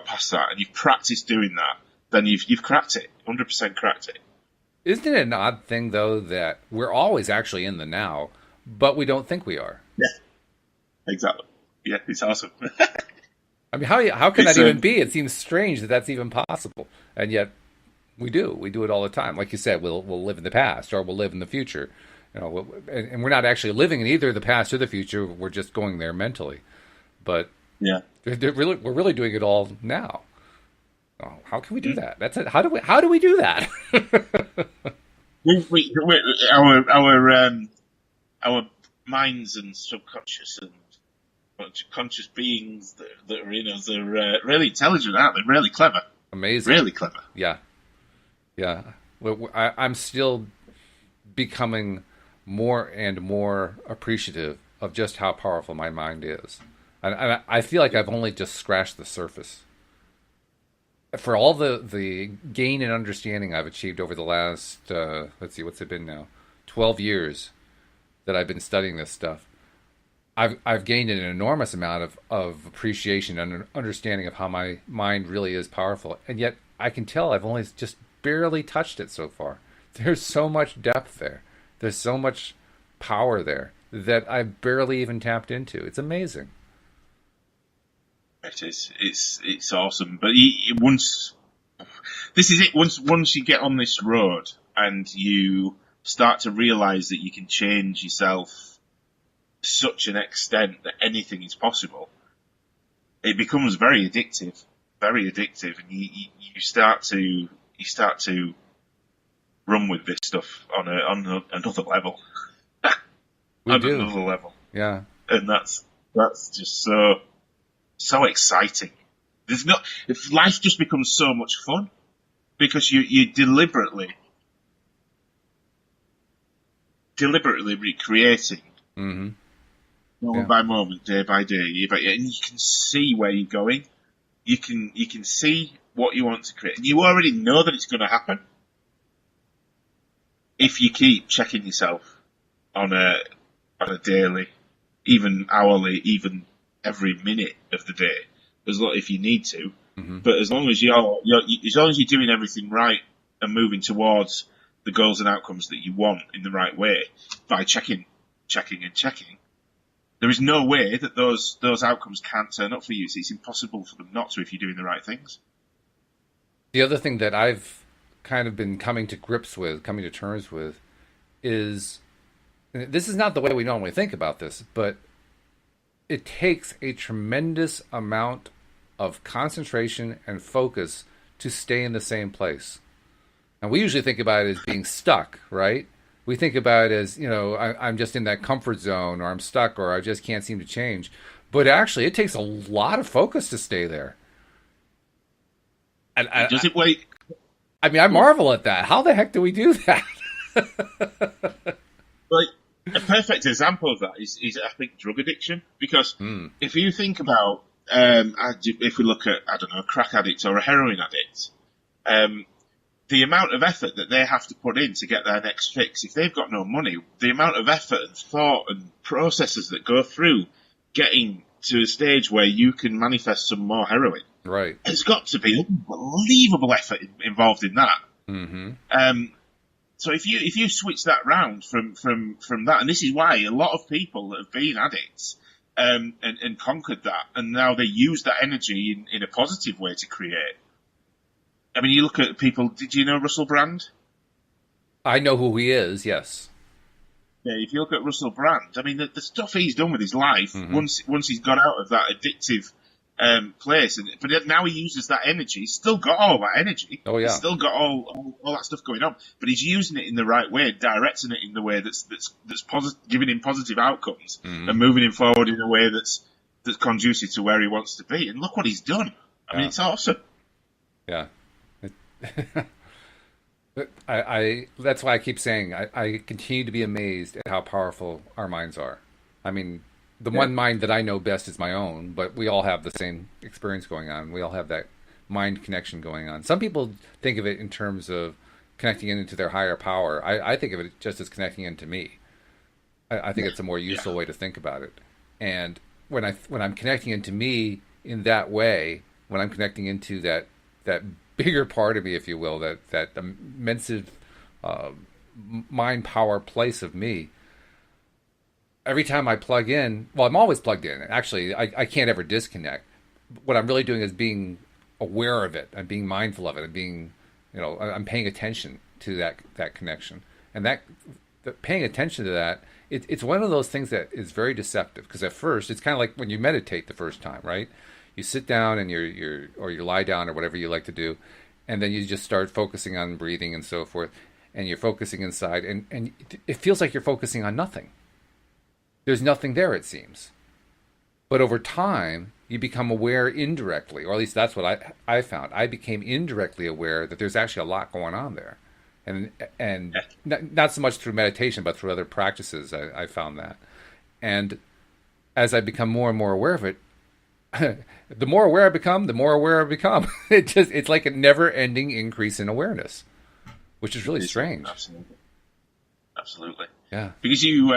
past that, and you've practiced doing that, then you've cracked it. 100% cracked it. Isn't it an odd thing, though, that we're always actually in the now, but we don't think we are? Yeah, exactly. Yeah, it's awesome. I mean, how can that even be? It seems strange that that's even possible, and yet we do. We do it all the time. Like you said, we'll live in the past, or we'll live in the future. You know, and we're not actually living in either the past or the future. We're just going there mentally. But yeah, we're really doing it all now. Oh, how can we do that? That's it. How do we do that? Our minds and subconscious and conscious beings that are in us are really intelligent, aren't they? Really clever. Amazing. Really clever. Yeah. Well, I'm still becoming more and more appreciative of just how powerful my mind is, and I feel like I've only just scratched the surface. For all the gain and understanding I've achieved over the last, let's see, what's it been now? 12 years that I've been studying this stuff. I've gained an enormous amount of appreciation and understanding of how my mind really is powerful. And yet I can tell I've only just barely touched it so far. There's so much depth there. There's so much power there that I've barely even tapped into. It's amazing. It is. It's awesome. But once this is it. Once you get on this road and you start to realise that you can change yourself to such an extent that anything is possible, it becomes very addictive, and you start to run with this stuff on another level. Another level. Yeah. And that's just so exciting. If life just becomes so much fun because you deliberately recreating moment by moment, day by day, year by year, and you can see where you're going. You can see what you want to create, and you already know that it's going to happen if you keep checking yourself on a daily, even hourly, even every minute of the day, if you need to. But as long as you're doing everything right and moving towards the goals and outcomes that you want in the right way by checking, there is no way that those outcomes can't turn up for you. It's impossible for them not to if you're doing the right things. The other thing that I've kind of been coming to terms with, is, this is not the way we normally think about this, but it takes a tremendous amount of concentration and focus to stay in the same place. And we usually think about it as being stuck, right? We think about it as, I'm just in that comfort zone, or I'm stuck, or I just can't seem to change. But actually, it takes a lot of focus to stay there. And does it wait? I mean, I marvel at that. How the heck do we do that? Like, a perfect example of that is I think, drug addiction. Because if you think about, if we look at, I don't know, a crack addict or a heroin addict, the amount of effort that they have to put in to get their next fix, if they've got no money, the amount of effort and thought and processes that go through getting to a stage where you can manifest some more heroin. Right. There's got to be unbelievable effort involved in that. So if you switch that round from that, and this is why a lot of people that have been addicts and conquered that, and now they use that energy in a positive way to create. I mean, you look at people. Did you know Russell Brand? I know who he is. Yes. Yeah, if you look at Russell Brand, I mean, the stuff he's done with his life once he's got out of that addictive place, but now he uses that energy. He's still got all that energy. Oh yeah. He's still got all that stuff going on, but he's using it in the right way, directing it in the way that's giving him positive outcomes and moving him forward in a way that's conducive to where he wants to be. And look what he's done. I mean, it's awesome. Yeah. I that's why I keep saying I continue to be amazed at how powerful our minds are. I mean, the one mind that I know best is my own, but we all have the same experience going on. We all have that mind connection going on. Some people think of it in terms of connecting into their higher power. I think of it just as connecting into me. I think it's a more useful way to think about it. And when I'm connecting into me in that way, when I'm connecting into that bigger part of me, if you will, that immense mind power place of me, every time I plug in, well, I'm always plugged in. Actually, I can't ever disconnect. What I'm really doing is being aware of it. I'm being mindful of it. I'm paying attention to that connection. And paying attention to that, it's one of those things that is very deceptive. Because at first, it's kind of like when you meditate the first time, right? You sit down and you lie down or whatever you like to do, and then you just start focusing on breathing and so forth, and you're focusing inside, and it feels like you're focusing on nothing. There's nothing there, it seems. But over time, you become aware indirectly, or at least that's what I found. I became indirectly aware that there's actually a lot going on there. And not so much through meditation, but through other practices, I found that. And as I become more and more aware of it, the more aware I become, the more aware I become. It's like a never-ending increase in awareness, which is really strange. Absolutely. Yeah. Because you,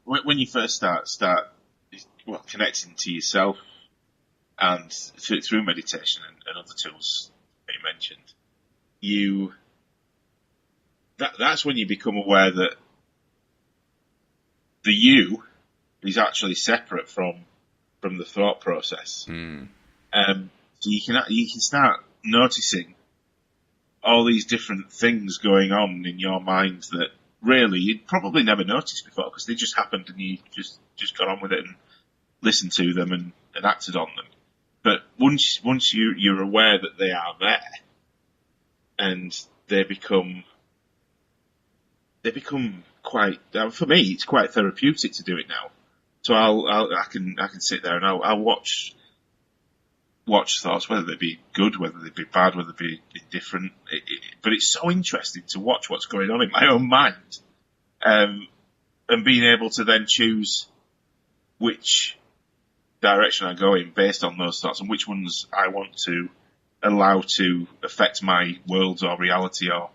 when you first start connecting to yourself, and through meditation and other tools that you mentioned, that's when you become aware that the you is actually separate from the thought process. So you can start noticing all these different things going on in your mind that really you'd probably never noticed before because they just happened and you just got on with it and listened to them and acted on them. But once you're aware that they are there, and they become quite, for me, it's quite therapeutic to do it now. So I can sit there and I'll watch thoughts, whether they be good, whether they be bad, whether they be indifferent. But it's so interesting to watch what's going on in my own mind, and being able to then choose which direction I go in based on those thoughts and which ones I want to allow to affect my world or reality or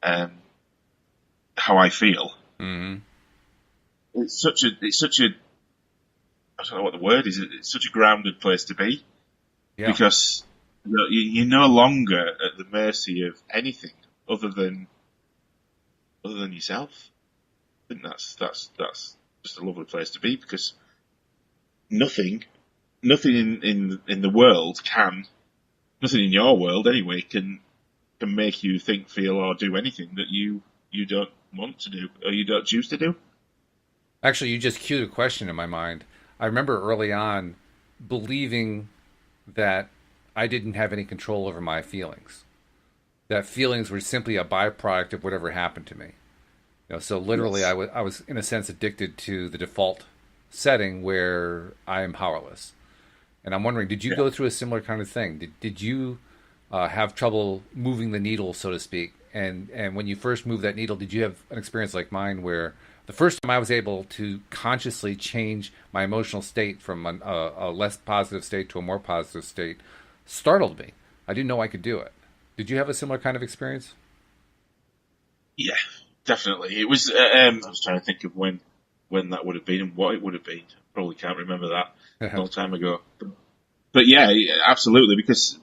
how I feel. Mm-hmm. It's such a I don't know what the word is. It's such a grounded place to be, because you're no longer at the mercy of anything other than yourself. I think that's just a lovely place to be, because nothing in the world nothing in your world anyway can make you think, feel, or do anything that you don't want to do or you don't choose to do. Actually, you just cued a question in my mind. I remember early on believing that I didn't have any control over my feelings. That feelings were simply a byproduct of whatever happened to me. So literally, yes. I was in a sense addicted to the default setting where I am powerless. And I'm wondering, did you go through a similar kind of thing? Did you have trouble moving the needle, so to speak? And when you first moved that needle, did you have an experience like mine where the first time I was able to consciously change my emotional state from a less positive state to a more positive state startled me? I didn't know I could do it. Did you have a similar kind of experience? Yeah, definitely. It was. I was trying to think of when that would have been and what it would have been. Probably can't remember that. A long time ago. But yeah, absolutely. Because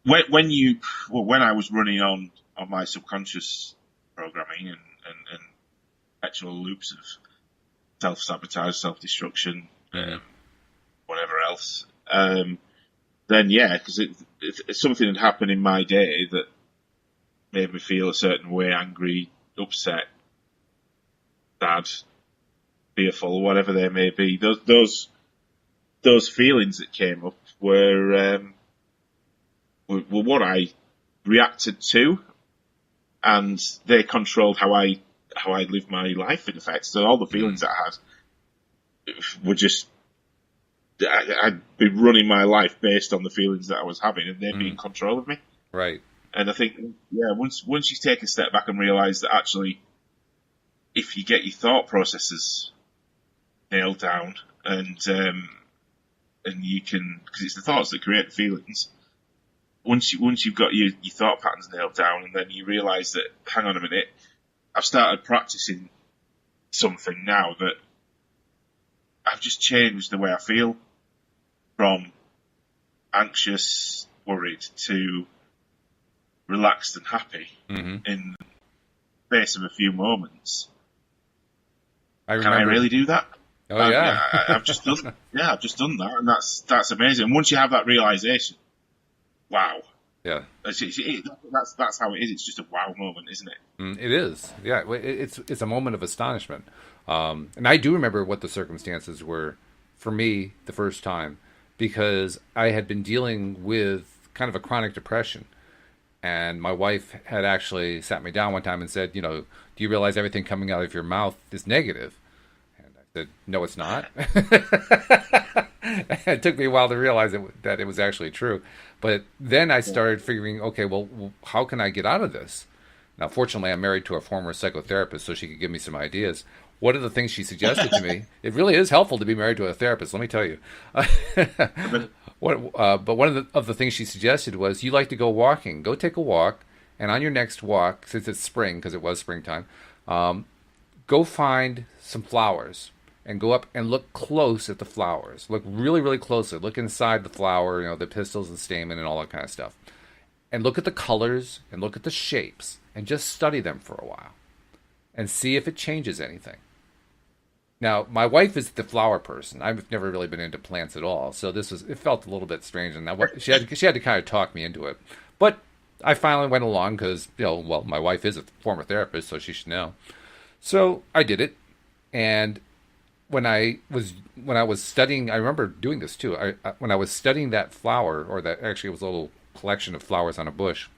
when I was running on my subconscious programming and perpetual loops of self-sabotage, self-destruction, whatever else, then because something had happened in my day that made me feel a certain way, angry, upset, sad, fearful, whatever they may be. Those feelings that came up were what I reacted to, and they controlled how I lived my life, in effect. So all the feelings that I had were just, I'd be running my life based on the feelings that I was having, and they'd be in control of me. Right. And I think, once you take a step back and realise that actually, if you get your thought processes nailed down, and you can, because it's the thoughts that create the feelings. Once you've got your thought patterns nailed down, and then you realise that, hang on a minute, I've started practicing something now that I've just changed the way I feel from anxious, worried to relaxed and happy in the space of a few moments. Can I really do that? Oh yeah, I've just done. I've just done that, and that's amazing. And once you have that realization, wow. Yeah, that's how it is. It's just a wow moment, isn't it? It is. Yeah, it's a moment of astonishment. And I do remember what the circumstances were for me the first time, because I had been dealing with kind of a chronic depression. And my wife had actually sat me down one time and said, do you realize everything coming out of your mouth is negative? And I said, no, it's not. It took me a while to realize that it was actually true. But then I started figuring, okay, well, how can I get out of this? Now, fortunately, I'm married to a former psychotherapist, so she could give me some ideas. One of the things she suggested to me, it really is helpful to be married to a therapist, let me tell you. But one of the things she suggested was, you like to go walking. Go take a walk, and on your next walk, since it's spring, because it was springtime, go find some flowers and go up and look close at the flowers. Look really, really closely. Look inside the flower, the pistils and stamen and all that kind of stuff. And look at the colors and look at the shapes and just study them for a while and see if it changes anything. Now, my wife is the flower person. I've never really been into plants at all, so it felt a little bit strange, and she had to kind of talk me into it. But I finally went along because, well, my wife is a former therapist, so she should know. So I did it, and when I was studying, I remember doing this too. When I was studying that flower, or that actually it was a little collection of flowers on a bush.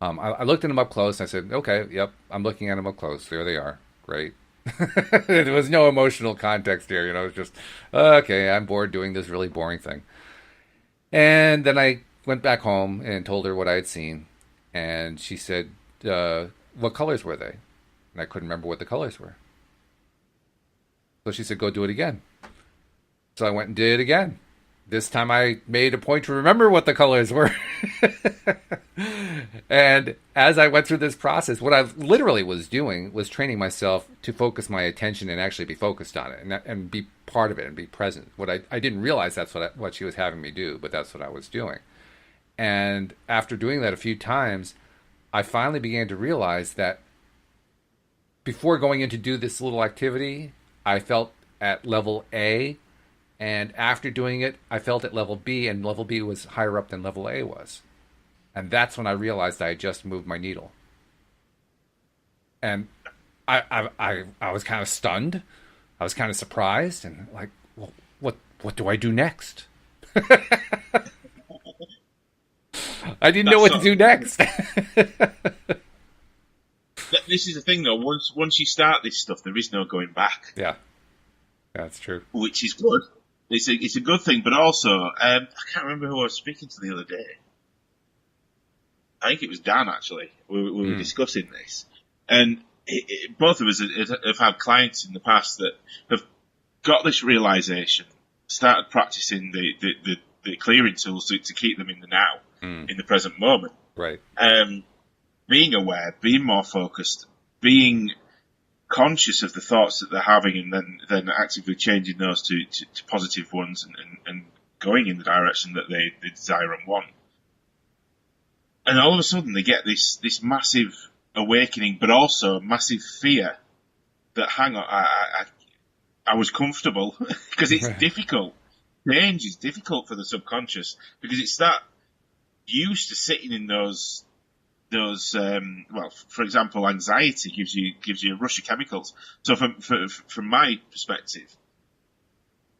I looked at them up close. And I said, "Okay, yep, I'm looking at them up close. There they are. Great." There was no emotional context here. It was just, okay, I'm bored doing this really boring thing. And then I went back home and told her what I had seen, and she said, "What colors were they?" And I couldn't remember what the colors were. So she said, "Go do it again." So I went and did it again. This time I made a point to remember what the colors were. And as I went through this process, what I literally was doing was training myself to focus my attention and actually be focused on it and be part of it and be present. What I didn't realize that's what she was having me do, but that's what I was doing. And after doing that a few times, I finally began to realize that before going in to do this little activity, I felt at level A, and after doing it, I felt at level B, and level B was higher up than level A was. And that's when I realized I had just moved my needle. And I was kind of stunned. I was kind of surprised, and like, well, what do I do next? I didn't know what to do next. This is the thing, though. Once you start this stuff, there is no going back. Yeah, that's true. Which is good. It's a good thing, but also I can't remember who I was speaking to the other day. I think it was Dan, actually. We were discussing this, and both of us have had clients in the past that have got this realization, started practicing the clearing tools to keep them in the now, in the present moment. Right. Being aware, being more focused, being conscious of the thoughts that they're having, and then actively changing those to positive ones and going in the direction that they desire and want. And all of a sudden they get this massive awakening, but also massive fear that, hang on, I was comfortable, because it's difficult. Change is difficult for the subconscious because it's that used to sitting in those well, for example, anxiety gives you a rush of chemicals. So from my perspective,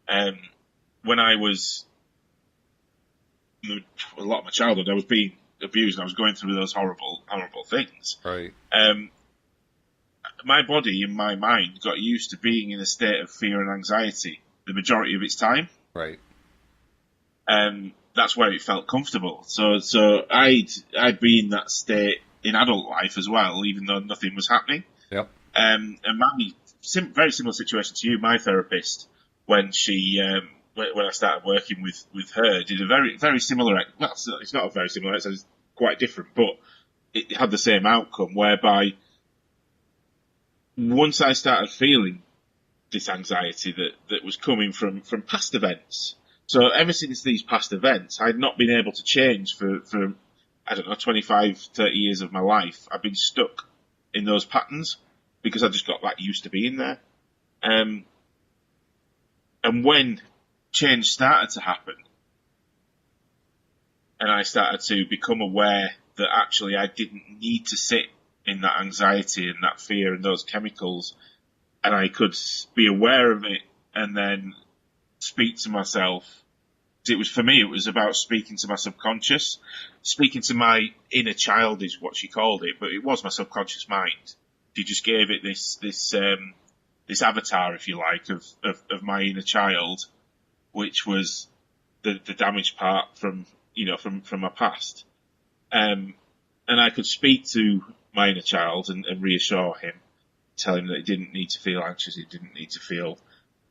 when I was a lot of my childhood, I was being abused and I was going through those horrible things. Right. My body and my mind got used to being in a state of fear and anxiety the majority of its time. Right. That's where it felt comfortable. So I'd be in that state in adult life as well, even though nothing was happening. Yep. And my very similar situation to you, my therapist, when she when I started working with her, did a very, very similar. Well, it's not a very similar. It's quite different, but it had the same outcome. Whereby once I started feeling this anxiety that was coming from past events. So ever since these past events, I'd not been able to change for I don't know, 25, 30 years of my life. I've been stuck in those patterns because I just got that used to being there. And when change started to happen, and I started to become aware that actually I didn't need to sit in that anxiety and that fear and those chemicals, and I could be aware of it and then speak to myself. It was about speaking to my subconscious. Speaking to my inner child is what she called it, but it was my subconscious mind. She just gave it this avatar, if you like, of my inner child, which was the damaged part from my past. And I could speak to my inner child and reassure him, tell him that he didn't need to feel anxious, he didn't need to feel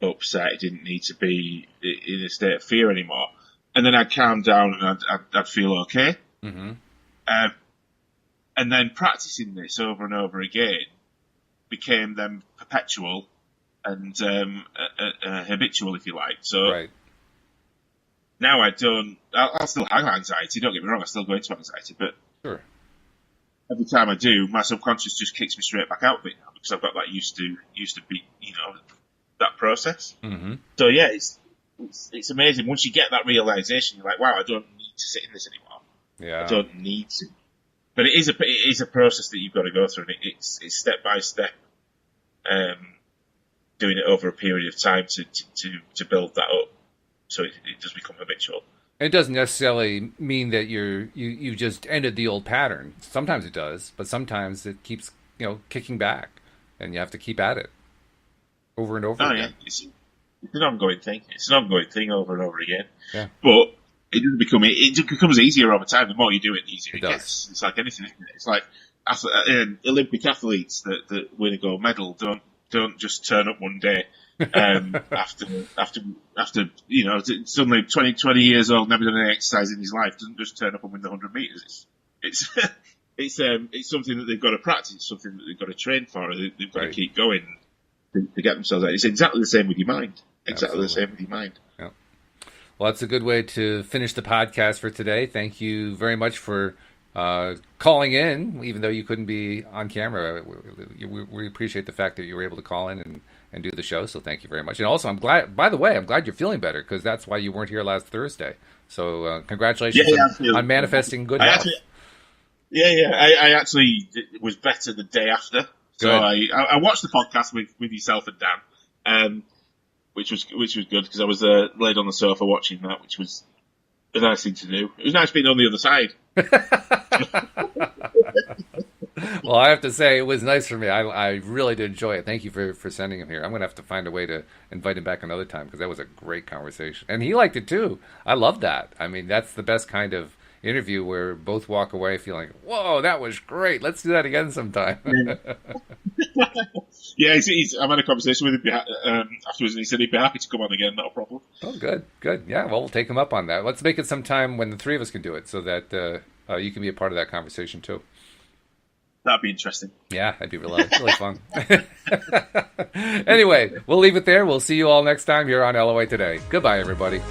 upset, he didn't need to be in a state of fear anymore. And then I'd calm down and I'd feel okay. Mm-hmm. And then practicing this over and over again became then perpetual and habitual, if you like. So right. Now I'll still have anxiety, don't get me wrong, I still go into anxiety, but sure. Every time I do, my subconscious just kicks me straight back out of it now because I've got that used to be, that process. Mm-hmm. So yeah, it's amazing. Once you get that realization, you're like, wow, I don't need to sit in this anymore. Yeah. I don't need to. But it is a process that you've got to go through, and it's step by step, doing it over a period of time to build that up, so it does become habitual. It doesn't necessarily mean that you just ended the old pattern. Sometimes it does, but sometimes it keeps kicking back, and you have to keep at it over and over again. Yeah, it's an ongoing thing. It's an ongoing thing over and over again. Yeah. But it becomes easier over time. The more you do it, the easier it gets. It's like anything, isn't it? It's like Olympic athletes that win a gold medal don't just turn up one day after suddenly 20 years old, never done any exercise in his life, doesn't just turn up and win the 100 meters. It's something that they've got to practice. It's something that they've got to train for. They've got to keep going to get themselves out. It's exactly the same with your mind. Exactly the same with your mind. Yeah. Well, that's a good way to finish the podcast for today. Thank you very much for calling in, even though you couldn't be on camera. We appreciate the fact that you were able to call in and do the show, so thank you very much. And also, I'm glad you're feeling better, because that's why you weren't here last Thursday. So congratulations on manifesting good health. I actually was better the day after. So Good. I watched the podcast with yourself and Dan, which was good, because I was laid on the sofa watching that, which was a nice thing to do. It was nice being on the other side. Well, I have to say, it was nice for me. I really did enjoy it. Thank you for sending him here. I'm going to have to find a way to invite him back another time, because that was a great conversation. And he liked it too. I love that. I mean, that's the best kind of interview, where both walk away feeling, whoa, that was great. Let's do that again sometime. Yeah, I've had a conversation with him afterwards, and he said he'd be happy to come on again, not a problem. Oh, good. Yeah, well, we'll take him up on that. Let's make it sometime when the three of us can do it, so that you can be a part of that conversation too. That'd be interesting. Yeah, that'd be really fun. Anyway, we'll leave it there. We'll see you all next time here on LOA Today. Goodbye, everybody.